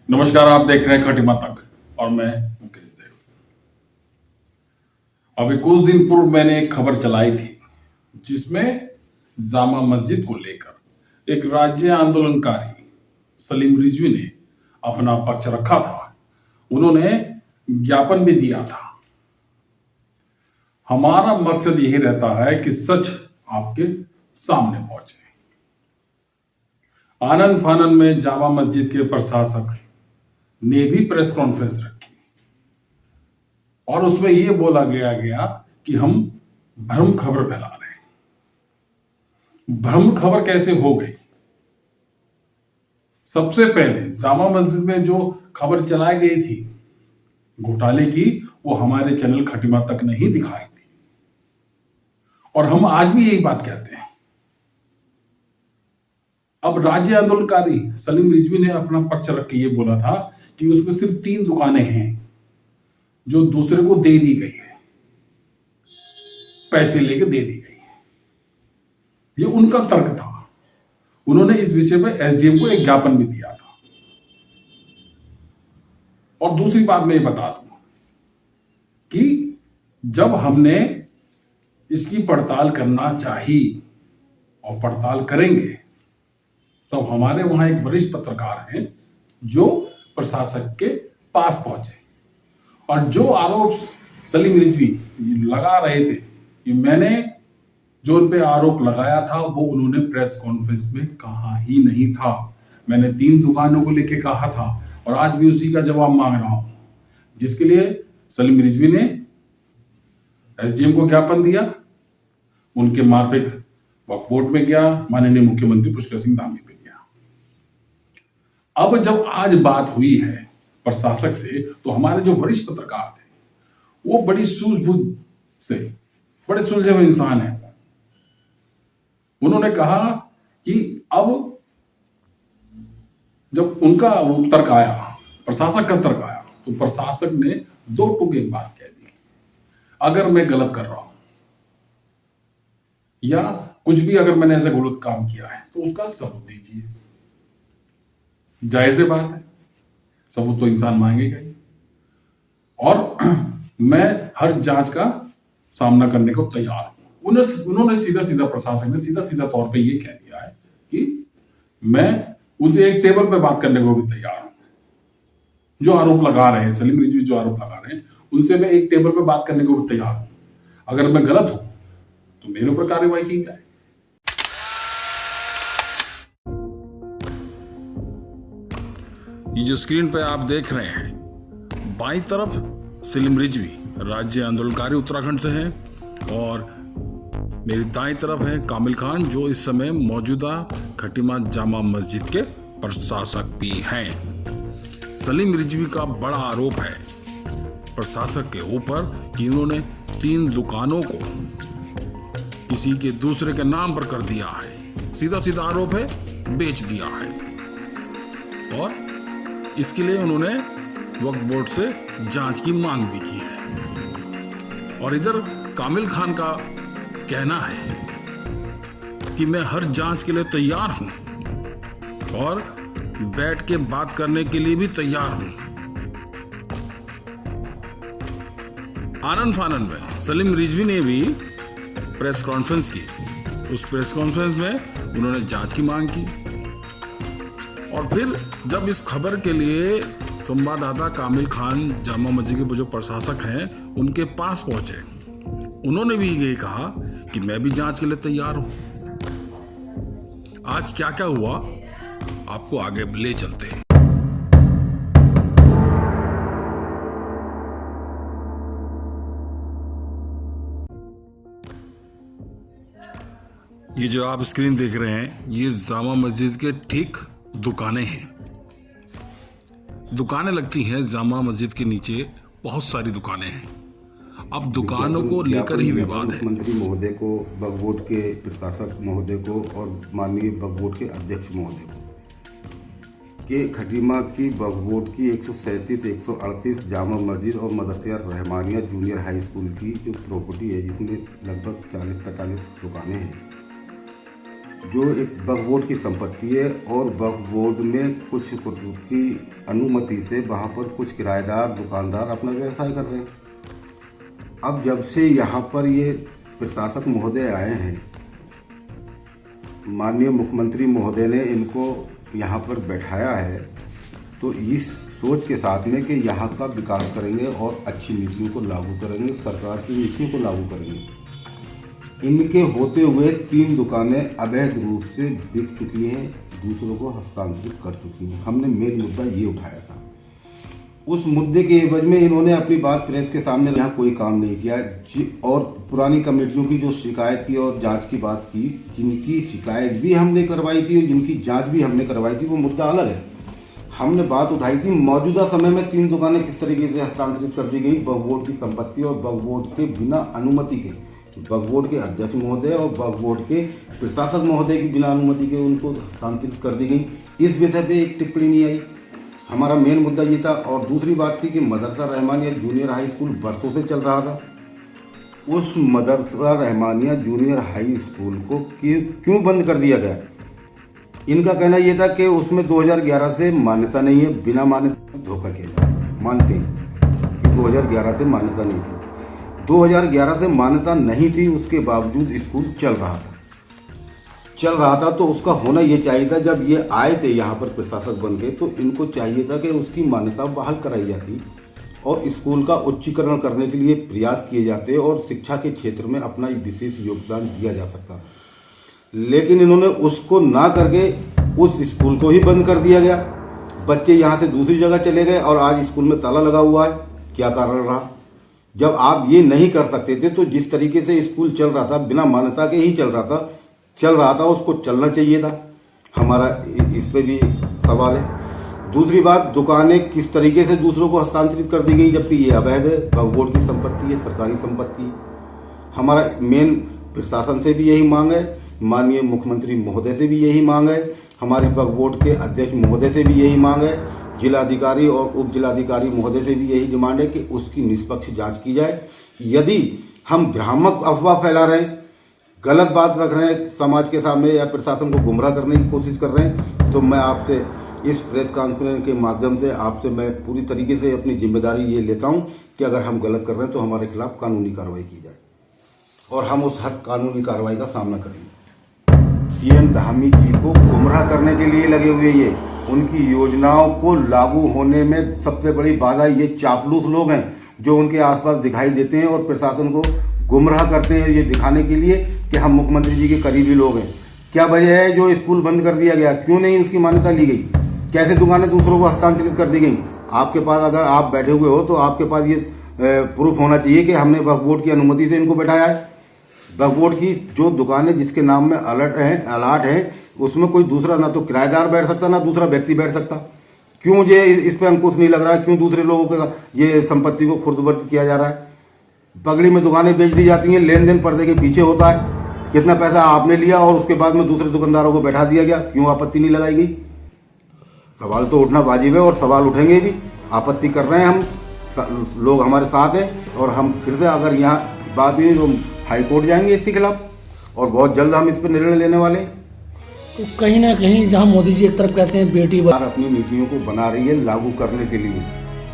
नमस्कार, आप देख रहे हैं खटिमा तक और मैं मुकेश देव। अभी कुछ दिन पूर्व मैंने एक खबर चलाई थी जिसमें जामा मस्जिद को लेकर एक राज्य आंदोलनकारी सलीम रिजवी ने अपना पक्ष रखा था। उन्होंने ज्ञापन भी दिया था। हमारा मकसद यही रहता है कि सच आपके सामने पहुंचे। आनन फानन में जामा मस्जिद के प्रशासक ने भी प्रेस कॉन्फ्रेंस रखी और उसमें यह बोला गया कि हम भ्रम खबर फैला रहे हैं। भ्रम खबर कैसे हो गई? सबसे पहले जामा मस्जिद में जो खबर चलाई गई थी घोटाले की, वो हमारे चैनल खटिमा तक नहीं दिखाई थी और हम आज भी यही बात कहते हैं। अब राज्य आंदोलनकारी सलीम रिजवी ने अपना पक्ष रख के ये बोला था कि उसमें सिर्फ 3 दुकानें हैं जो दूसरे को दे दी गई है, पैसे लेके दे दी गई है। ये उनका तर्क था। उन्होंने इस विषय में एसडीएम को एक ज्ञापन भी दिया था। और दूसरी बात मैं ये बता दूं कि जब हमने इसकी पड़ताल करना चाही और पड़ताल करेंगे, तब हमारे वहां एक वरिष्ठ पत्रकार हैं जो प्रशासक के पास पहुंचे और जो आरोप सलीम रिजवी लगा रहे थे कि मैंने जो उन पे आरोप लगाया था वो उन्होंने प्रेस कॉन्फ्रेंस में कहा ही नहीं था। मैंने 3 दुकानों को लेके कहा था और आज भी उसी का जवाब मांग रहा हूं, जिसके लिए सलीम रिजवी ने एसडीएम को ज्ञापन दिया। उनके मार्फिक वक्फ बोर्ड में गया, माननीय मुख्यमंत्री पुष्कर सिंह धामी पे गया। अब जब आज बात हुई है प्रशासक से, तो हमारे जो वरिष्ठ पत्रकार थे वो बड़ी सूझबूझ से बड़े सुलझे हुए इंसान हैं। उन्होंने कहा कि अब जब उनका वो तर्क आया, प्रशासक का तर्क आया, तो प्रशासक ने 2 टूक एक बात कह दी। अगर मैं गलत कर रहा हूं या कुछ भी अगर मैंने ऐसा गलत काम किया है तो उसका सबूत दीजिए। जाहिर सी बात है, सबूत तो इंसान मांगेगा ही। और मैं हर जांच का सामना करने को तैयार हूं। उन्होंने सीधा प्रशासक ने सीधा तौर पे ये कह दिया है कि मैं उनसे एक टेबल पे बात करने को भी तैयार हूं। जो आरोप लगा रहे हैं सलीम रिजवी, जो आरोप लगा रहे हैं, उनसे मैं एक टेबल पे बात करने को भी तैयार हूं। अगर मैं गलत हूं तो मेरे ऊपर कार्रवाई की जाए। ये जो स्क्रीन पे आप देख रहे हैं, बाईं तरफ सलीम रिजवी राज्य आंदोलनकारी उत्तराखंड से हैं और मेरी दाईं तरफ है कामिल खान, जो इस समय मौजूदा खटिमा जामा मस्जिद के प्रशासक भी हैं। सलीम रिजवी का बड़ा आरोप है प्रशासक के ऊपर कि उन्होंने 3 दुकानों को किसी के दूसरे के नाम पर कर दिया है। सीधा आरोप है, बेच दिया है। और इसके लिए उन्होंने वक्फ बोर्ड से जांच की मांग भी की है। और इधर कामिल खान का कहना है कि मैं हर जांच के लिए तैयार हूं और बैठ के बात करने के लिए भी तैयार हूं। आनन फानन में सलीम रिजवी ने भी प्रेस कॉन्फ्रेंस की। उस प्रेस कॉन्फ्रेंस में उन्होंने जांच की मांग की और फिर जब इस खबर के लिए संवाददाता कामिल खान जामा मस्जिद के जो प्रशासक हैं उनके पास पहुंचे, उन्होंने भी ये कहा कि मैं भी जांच के लिए तैयार हूं। आज क्या क्या हुआ आपको आगे ले चलते हैं। ये जो आप स्क्रीन देख रहे हैं, ये जामा मस्जिद के ठीक दुकानें हैं। दुकानें लगती हैं जामा मस्जिद के नीचे, बहुत सारी दुकानें हैं। अब दुकानों को लेकर ही विवाद है। मंत्री महोदय को, वक्फ बोर्ड के प्रशासक महोदय को और माननीय वक्फ बोर्ड के अध्यक्ष महोदय को कि खटिमा की वक्फ बोर्ड की 137, 138 जामा मस्जिद और मदरसा रहमानिया जूनियर हाई स्कूल की जो प्रॉपर्टी है, जिसमें लगभग 40-45 दुकानें हैं, जो एक वक्फ बोर्ड की संपत्ति है और वक्फ बोर्ड में कुछ की अनुमति से वहाँ पर कुछ किराएदार दुकानदार अपना व्यवसाय कर रहे हैं। अब जब से यहाँ पर ये प्रशासक महोदय आए हैं, माननीय मुख्यमंत्री महोदय ने इनको यहाँ पर बैठाया है, तो इस सोच के साथ में कि यहाँ का विकास करेंगे और अच्छी नीतियों को लागू करेंगे, सरकार की नीतियों को लागू करेंगे। इनके होते हुए 3 दुकानें अवैध रूप से बिक चुकी हैं, दूसरों को हस्तांतरित कर चुकी हैं। हमने मेन मुद्दा ये उठाया था। उस मुद्दे के एवज में इन्होंने अपनी बात प्रेस के सामने यहाँ कोई काम नहीं किया और पुरानी कमेटियों की जो शिकायत की और जांच की बात की, जिनकी शिकायत भी हमने करवाई थी और जिनकी जांच भी हमने करवाई थी, वो मुद्दा अलग है। हमने बात उठाई थी मौजूदा समय में 3 दुकानें किस तरीके से हस्तांतरित कर दी गई वक्फ बोर्ड की संपत्ति और वक्फ बोर्ड के बिना अनुमति के, वक्फ बोर्ड के अध्यक्ष महोदय और वक्फ बोर्ड के प्रशासक महोदय की बिना अनुमति के उनको हस्तांतरित कर दी गई। इस विषय पे एक टिप्पणी नहीं आई। हमारा मेन मुद्दा ये था। और दूसरी बात थी कि मदरसा रहमानिया जूनियर हाई स्कूल बरसों से चल रहा था। उस मदरसा रहमानिया जूनियर हाई स्कूल को क्यों बंद कर दिया गया? इनका कहना यह था कि उसमें 2011 से मान्यता नहीं है, बिना मान्यता धोखा किया जाए। मानते हैं कि 2011 से मान्यता नहीं थी। 2011 से मान्यता नहीं थी, उसके बावजूद स्कूल चल रहा था तो उसका होना ये चाहिए था। जब ये आए थे यहाँ पर प्रशासक बन के, तो इनको चाहिए था कि उसकी मान्यता बहाल कराई जाती और स्कूल का उच्चीकरण करने के लिए प्रयास किए जाते और शिक्षा के क्षेत्र में अपना विशेष योगदान दिया जा सकता। लेकिन इन्होंने उसको ना करके उस स्कूल को ही बंद कर दिया गया। बच्चे यहाँ से दूसरी जगह चले गए और आज स्कूल में ताला लगा हुआ है। क्या कारण रहा? जब आप ये नहीं कर सकते थे तो जिस तरीके से स्कूल चल रहा था, बिना मान्यता के ही चल रहा था, उसको चलना चाहिए था। हमारा इस पे भी सवाल है। दूसरी बात, दुकानें किस तरीके से दूसरों को हस्तांतरित कर दी गई, जबकि ये अवैध है, वक्फ बोर्ड की संपत्ति है, सरकारी संपत्ति है। हमारा मेन प्रशासन से भी यही मांग है, माननीय मुख्यमंत्री महोदय से भी यही मांग है, हमारे वक्फ बोर्ड के अध्यक्ष महोदय से भी यही मांग है, जिलाधिकारी और उप जिलाधिकारी महोदय से भी यही डिमांड है कि उसकी निष्पक्ष जांच की जाए। यदि हम भ्रामक अफवाह फैला रहे हैं, गलत बात रख रहे हैं समाज के सामने या प्रशासन को गुमराह करने की कोशिश कर रहे हैं, तो मैं आपसे इस प्रेस कॉन्फ्रेंस के माध्यम से आपसे मैं पूरी तरीके से अपनी जिम्मेदारी ये लेता हूं कि अगर हम गलत कर रहे हैं तो हमारे खिलाफ कानूनी कार्रवाई की जाए और हम उस हर कानूनी कार्रवाई का सामना करेंगे। सीएम धामी जी को गुमराह करने के लिए लगे हुए ये, उनकी योजनाओं को लागू होने में सबसे बड़ी बाधा ये चापलूस लोग हैं जो उनके आसपास दिखाई देते हैं और प्रशासन को गुमराह करते हैं ये दिखाने के लिए कि हम मुख्यमंत्री जी के करीबी लोग हैं। क्या वजह है जो स्कूल बंद कर दिया गया? क्यों नहीं उसकी मान्यता ली गई? कैसे दुकानें दूसरों को हस्तांतरित कर दी गई? आपके पास, अगर आप बैठे हुए हो तो आपके पास ये प्रूफ होना चाहिए कि हमने वक्फ बोर्ड की अनुमति से इनको बैठाया है। वक्फ बोर्ड की जो दुकानें जिसके नाम में अलाट है, उसमें कोई दूसरा ना तो किराएदार बैठ सकता ना दूसरा व्यक्ति बैठ सकता। क्यों मुझे इस पे अंकुश नहीं लग रहा है? क्यों दूसरे लोगों का ये संपत्ति को खुर्द-बुर्द किया जा रहा है? पगड़ी में दुकानें बेच दी जाती हैं, लेन देन पर्दे के पीछे होता है। कितना पैसा आपने लिया और उसके बाद में दूसरे दुकानदारों को बैठा दिया गया, क्यों आपत्ति नहीं लगाई गई? सवाल तो उठना वाजिब है और सवाल उठेंगे भी। आपत्ति कर रहे हैं हम, लोग हमारे साथ हैं और हम फिर से अगर यहाँ बात हुई तो हाई कोर्ट जाएंगे इसके खिलाफ और बहुत जल्द हम इस पर निर्णय लेने वाले हैं। तो कहीं ना कहीं जहां मोदी जी एक तरफ कहते हैं बेटी अपनी नीतियों को बना रही है लागू करने के लिए,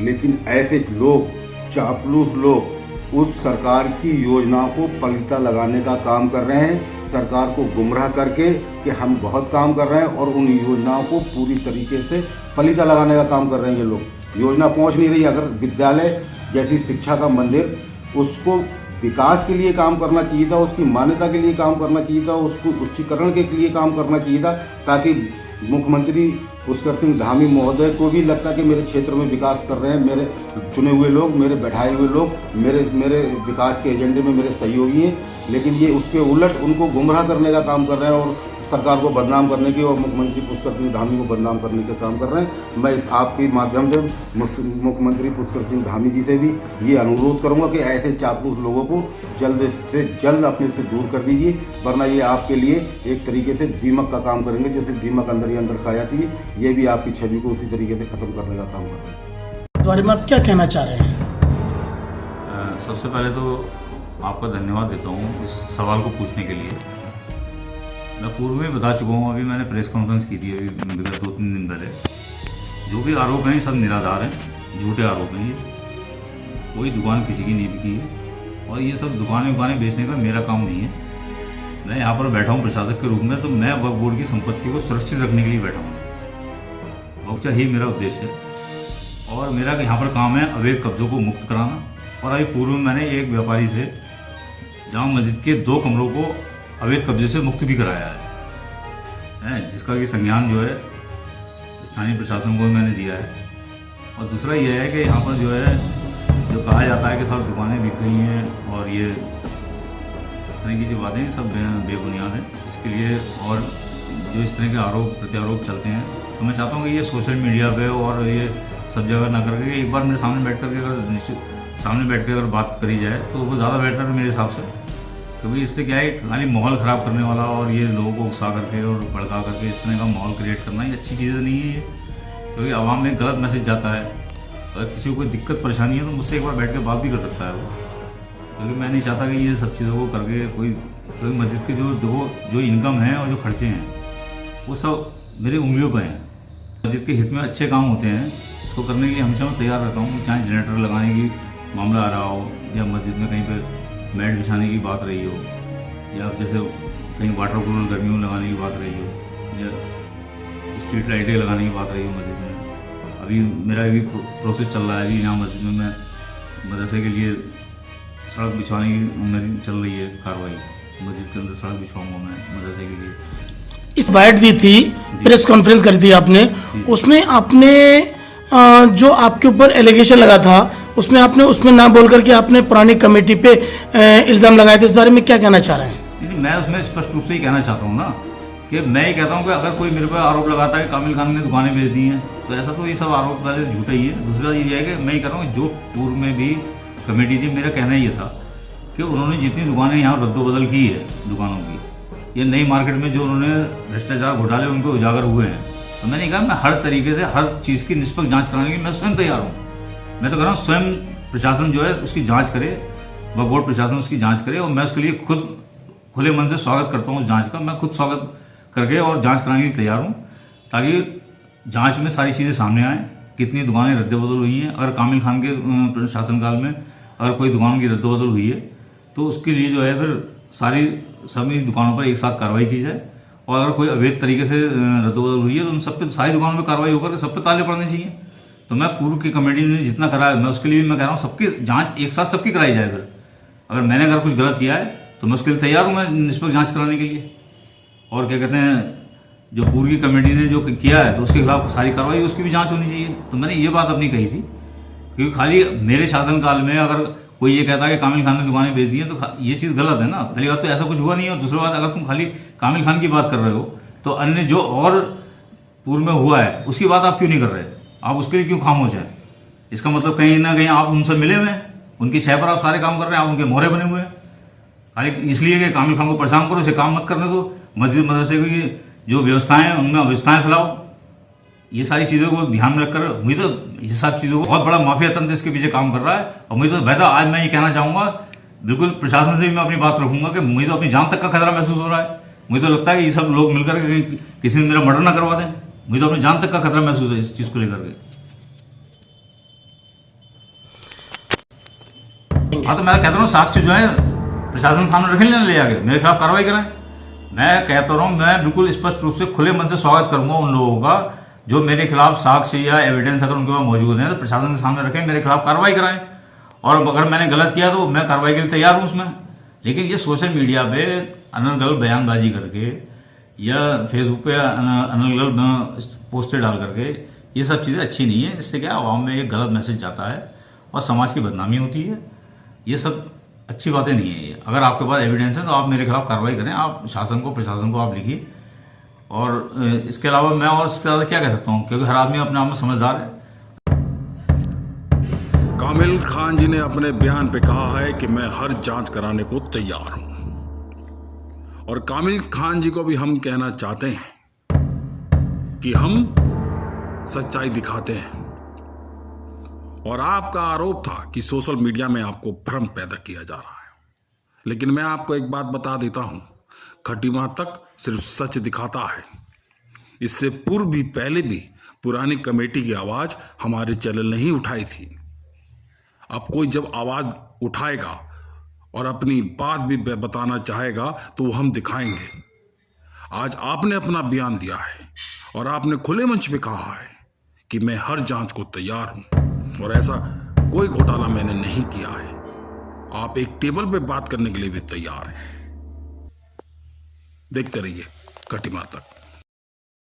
लेकिन ऐसे लोग, चापलूस लोग उस सरकार की योजनाओं को पलीता लगाने का काम कर रहे हैं, सरकार को गुमराह करके कि हम बहुत काम कर रहे हैं और उन योजनाओं को पूरी तरीके से पलीता लगाने का काम कर रहे हैं ये लोग। योजना पहुंच नहीं रही। अगर विद्यालय जैसी शिक्षा का मंदिर, उसको विकास के लिए काम करना चाहिए था, उसकी मान्यता के लिए काम करना चाहिए था, उसको उच्चीकरण के लिए काम करना चाहिए था, ताकि मुख्यमंत्री पुष्कर सिंह धामी महोदय को भी लगता कि मेरे क्षेत्र में विकास कर रहे हैं मेरे चुने हुए लोग, मेरे बैठाए हुए लोग, मेरे विकास के एजेंडे में मेरे सहयोगी हैं। लेकिन ये उसके उलट उनको गुमराह करने का काम कर रहे हैं और सरकार को बदनाम करने की और मुख्यमंत्री पुष्कर सिंह धामी को बदनाम करने का काम कर रहे हैं। मैं इस आपके माध्यम से मुख्यमंत्री पुष्कर सिंह धामी जी से भी ये अनुरोध करूंगा कि ऐसे चापलूस लोगों को जल्द से जल्द अपने से दूर कर दीजिए, वरना ये आपके लिए एक तरीके से दीमक का काम करेंगे। जैसे दीमक अंदर ही अंदर खा जाती है, ये भी आपकी छवि को उसी तरीके से खत्म करने का काम कर रहे हैं। इस बारे में आप क्या कहना चाह रहे हैं? सबसे पहले तो आपका धन्यवाद देता हूँ इस सवाल को पूछने के लिए। मैं पूर्व में बता चुका हूँ, अभी मैंने प्रेस कॉन्फ्रेंस की थी अभी विगत 2-3 दिन पहले। जो भी आरोप हैं सब निराधार हैं, झूठे आरोप हैं ये। कोई दुकान किसी की नहीं बिकी है और ये सब दुकानें बेचने का मेरा काम नहीं है। मैं यहाँ पर बैठा हूँ प्रशासक के रूप में, तो मैं वक्फ बोर्ड की संपत्ति को सुरक्षित रखने के लिए बैठा हूँ। वक्फ ही मेरा उद्देश्य है और मेरा यहाँ पर काम है अवैध कब्जों को मुक्त कराना। और अभी पूर्व में मैंने एक व्यापारी से जामा मस्जिद के 2 कमरों को अवैध कब्जे से मुक्त भी कराया है, जिसका कि संज्ञान जो है स्थानीय प्रशासन को मैंने दिया है। और दूसरा यह है कि यहाँ पर जो है जो कहा जाता है कि सब दुकानें बिक गई हैं और ये इस तरह की जो बातें सब बेबुनियाद हैं। इसके लिए और जो इस तरह के आरोप प्रत्यारोप चलते हैं, तो मैं चाहता हूँ कि ये सोशल मीडिया पे और ये सब जगह ना करके एक बार मेरे सामने बैठ करके अगर बात करी जाए तो वो ज़्यादा बेटर है मेरे हिसाब से। क्योंकि इससे क्या है, खाली माहौल ख़राब करने वाला और ये लोगों को उकसा करके और भड़का करके इस तरह का माहौल क्रिएट करना ये अच्छी चीज़ नहीं है ये। क्योंकि आवाम में गलत मैसेज जाता है। अगर किसी को कोई दिक्कत परेशानी है तो मुझसे एक बार बैठ के बात भी कर सकता है वो। क्योंकि मैं नहीं चाहता कि ये सब चीज़ों को करके कोई मस्जिद के जो इनकम है और जो खर्चे हैं वो सब मेरी उंगलियों पर हैं। मस्जिद के हित में अच्छे काम होते हैं, इसको करने के लिए हमेशा मैं तैयार रहता हूँ। चाहे जनरेटर लगाने की मामला आ रहा हो या मस्जिद में कहीं पर मैट बिछाने की बात रही हो या जैसे कहीं वाटर कूलर गर्मियों में लगाने की बात रही हो या स्ट्रीट लाइटें लगाने की बात रही हो मस्जिद में। अभी मेरा भी प्रोसेस चल रहा है। अभी यहाँ मस्जिद में मैं मदरसे के लिए सड़क बिछवाने की मेरी चल रही है कार्रवाई। मस्जिद के अंदर सड़क बिछवाऊंगा मैं मदरसे के लिए। इस बाइट दी थी, प्रेस कॉन्फ्रेंस कर दी आपने, उसमें आपने जो आपके ऊपर एलिगेशन लगा था उसमें ना बोल करके आपने पुरानी कमेटी पे इल्जाम लगाए थे। इस बारे में क्या कहना चाह रहे हैं? नहीं, मैं उसमें स्पष्ट रूप से ही कहना चाहता हूँ ना कि मैं ये कहता हूँ कि अगर कोई मेरे पर आरोप लगाता है कि कामिल खान ने दुकानें बेच दी हैं, तो ऐसा तो ये सब आरोप पहले झूठे ही है। दूसरा ये है कि मैं ये कह रहा हूँ जो पूर्व में भी कमेटी थी, मेरा कहना ये था कि उन्होंने जितनी दुकानें यहाँ रद्दोबदल की है दुकानों की, ये नई मार्केट में जो उन्होंने भ्रष्टाचार घोटाले उनको उजागर हुए हैं, तो मैंने कहा मैं हर तरीके से हर चीज़ की निष्पक्ष जाँच कराने की मैं स्वयं तैयार हूँ। मैं तो कह रहा हूँ स्वयं प्रशासन जो है उसकी जांच करे, वक्फ बोर्ड प्रशासन उसकी जांच करे और मैं उसके लिए खुद खुले मन से स्वागत करता हूँ उस जांच का। मैं खुद स्वागत करके और जांच कराने के लिए तैयार हूँ ताकि जांच में सारी चीज़ें सामने आएँ, कितनी दुकानें रद्द-बदल हुई हैं। अगर कामिल खान के शासनकाल में अगर कोई दुकान की रद्द-बदल हुई है तो उसके लिए जो है फिर सभी दुकानों पर एक साथ कार्रवाई की जाए। और अगर कोई अवैध तरीके से रद्द-बदल हुई है तो उन सब पे सारी दुकानों पर कार्रवाई होकर सब पे ताले पड़ने चाहिए। तो मैं पूर्व की कमेटी ने जितना कराया मैं उसके लिए भी मैं कह रहा हूँ सबकी जांच एक साथ सबकी कराई जाए। फिर अगर मैंने कुछ गलत किया है तो मैं उसके लिए तैयार हूँ, मैं निष्पक्ष जांच कराने के लिए। और क्या कहते हैं, जो पूर्व की कमेटी ने जो किया है तो उसके खिलाफ सारी कार्रवाई उसकी भी जांच होनी चाहिए। तो मैंने ये बात अपनी कही थी, क्योंकि खाली मेरे शासनकाल में अगर कोई ये कहता है कि कामिल खान ने दुकानें बेच दी हैं तो ये चीज़ गलत है ना। पहली बात तो ऐसा कुछ हुआ नहीं है। और दूसरी बात, अगर तुम खाली कामिल खान की बात कर रहे हो तो अन्य जो और पूर्व में हुआ है उसकी बात आप क्यों नहीं कर रहे? आप उसके लिए क्यों खामोश हैं? इसका मतलब कहीं ना कहीं आप उनसे मिले हुए हैं, उनकी शह पर आप सारे काम कर रहे हैं, आप उनके मोहरे बने हुए हैं। खाली इसलिए कि कामिल खान को परेशान करो, इसे काम मत करने दो। मस्जिद मदरसे की जो व्यवस्थाएं हैं उनमें अव्यवस्थाएं फैलाओ। ये सारी चीज़ों को ध्यान में रखकर मुझे तो ये सब चीज़ों को बहुत बड़ा माफिया तंत्र इसके पीछे काम कर रहा है। और मुझे तो वैसा आज मैं ये कहना चाहूँगा, बिल्कुल प्रशासन से भी मैं अपनी बात रखूंगा कि मुझे तो अपनी जान तक का खतरा महसूस हो रहा है। मुझे तो लगता है कि ये सब लोग मिलकर किसी ने मेरा मर्डर ना करवा दें। मुझे तो अपनी जान तक का खतरा महसूस है इस चीज़ को लेकर के। हाँ, तो मैं कहता हूँ साक्ष्य जो है प्रशासन सामने रखें, ले आके मेरे खिलाफ कार्रवाई करें। मैं कहता रहा हूँ, मैं बिल्कुल स्पष्ट रूप से खुले मन से स्वागत करूंगा उन लोगों का जो मेरे खिलाफ साक्ष्य या एविडेंस अगर उनके पास मौजूद है तो प्रशासन के सामने रखें, मेरे खिलाफ कार्रवाई कराएं। और अगर मैंने गलत किया तो मैं कार्रवाई के लिए तैयार हूँ उसमें। लेकिन ये सोशल मीडिया पे अनर्गल बयानबाजी करके या फेसबुक पे अनर्गल पोस्टर डाल करके ये सब चीज़ें अच्छी नहीं है। जिससे क्या आवाम में एक गलत मैसेज जाता है और समाज की बदनामी होती है। ये सब अच्छी बातें नहीं है। अगर आपके पास एविडेंस है तो आप मेरे खिलाफ कार्रवाई करें, आप शासन को प्रशासन को आप लिखिए। और इसके अलावा मैं और इससे ज़्यादा क्या कह सकता हूँ, क्योंकि हर आदमी अपने आप में समझदार है। कामिल खान जी ने अपने बयान पे कहा है कि मैं हर जांच कराने को तैयार हूं। और कामिल खान जी को भी हम कहना चाहते हैं कि हम सच्चाई दिखाते हैं। और आपका आरोप था कि सोशल मीडिया में आपको भ्रम पैदा किया जा रहा है, लेकिन मैं आपको एक बात बता देता हूं, खटीमा तक सिर्फ सच दिखाता है। इससे पूर्व भी पहले भी पुरानी कमेटी की आवाज़ हमारे चैनल ने ही उठाई थी। अब कोई जब आवाज़ उठाएगा और अपनी बात भी बताना चाहेगा तो वो हम दिखाएंगे। आज आपने अपना बयान दिया है और आपने खुले मंच पे कहा है कि मैं हर जांच को तैयार हूं और ऐसा कोई घोटाला मैंने नहीं किया है। आप एक टेबल पे बात करने के लिए भी तैयार हैं। देखते रहिए खटीमा तक।